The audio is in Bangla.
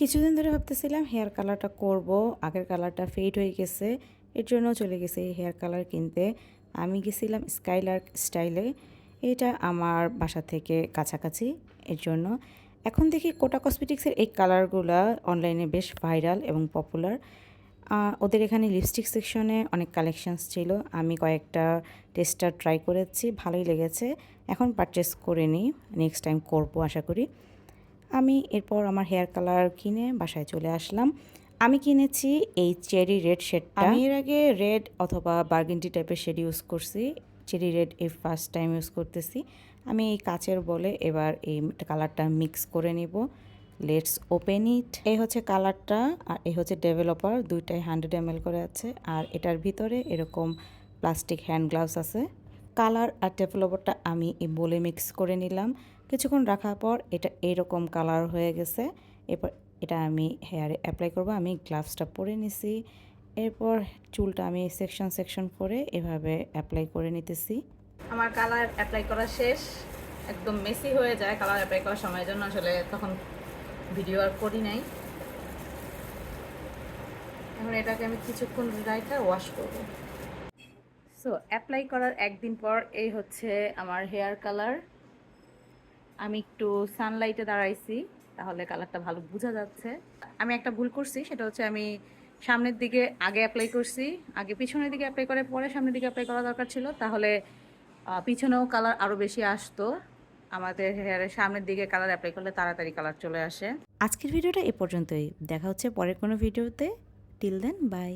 কিছুদিন ধরে ভাবতেছিলাম হেয়ার কালারটা করব, আগের কালারটা ফেড হয়ে গেছে, এর জন্য চলে গেছে হেয়ার কালার কিনতে। আমি গেছিলাম স্কাইলার্ক স্টাইলে, এটা আমার বাসা থেকে কাছাকাছি, এর জন্য। এখন দেখি কোটা কসমেটিক্সের এই কালারগুলো অনলাইনে বেশ ভাইরাল এবং পপুলার। ওদের এখানে লিপস্টিক সেকশনে অনেক কালেকশানস ছিল, আমি কয়েকটা টেস্টার ট্রাই করেছি, ভালোই লেগেছে। এখন পারচেস করে নিই, নেক্সট টাইম করবো আশা করি। আমি এরপর আমার হেয়ার কালার কিনে বাসায় চলে আসলাম। আমি কিনেছি এই চেরি রেড শেডটা। আমি এর আগে রেড অথবা বার্গেন্ডি টাইপের শেড ইউজ করছি, চেরি রেড এই ফার্স্ট টাইম ইউজ করতেছি। আমি এই কাচের বলে এবার এই কালারটা মিক্স করে নিব। Let's open it. এই হচ্ছে কালারটা আর এই হচ্ছে ডেভেলপার, দুইটাই 100 ml করে আছে। আর এটার ভিতরে এরকম প্লাস্টিক হ্যান্ড গ্লাভস আছে। কালার আর ডেভেলপারটা আমি এই বলে মিক্স করে নিলাম। কিছুক্ষণ রাখার পর এটা এরকম কালার হয়ে গেছে। এরপর এটা আমি হেয়ারে অ্যাপ্লাই করব। আমি গ্লাভসটা পরে নিছি। এরপর চুলটা আমি সেকশন সেকশন করে এভাবে অ্যাপ্লাই করে নিতেছি। আমার কালার অ্যাপ্লাই করা শেষ, একদম মেসি হয়ে যায় কালার অ্যাপ্লাই করার সময়ের জন্য, আসলে তখন ভিডিও আর করি নাই। এখন এটাকে আমি কিছুক্ষণ রাইখা ওয়াশ করব। সো অ্যাপ্লাই করার একদিন পর এই হচ্ছে আমার হেয়ার কালার। আমি একটু সানলাইটে দাঁড়াইছি, তাহলে কালারটা ভালো বোঝা যাচ্ছে। আমি একটা ভুল করছি, সেটা হচ্ছে আমি সামনের দিকে আগে অ্যাপ্লাই করছি, আগে পিছনের দিকে অ্যাপ্লাই করে পরে সামনের দিকে অ্যাপ্লাই করা দরকার ছিল, তাহলে পিছনেও কালার আরও বেশি আসতো। আমাদের হেয়ারের সামনের দিকে কালার অ্যাপ্লাই করলে তাড়াতাড়ি কালার চলে আসে। আজকের ভিডিওটা এ পর্যন্তই, দেখা হচ্ছে পরের কোনো ভিডিওতে। Till then, by.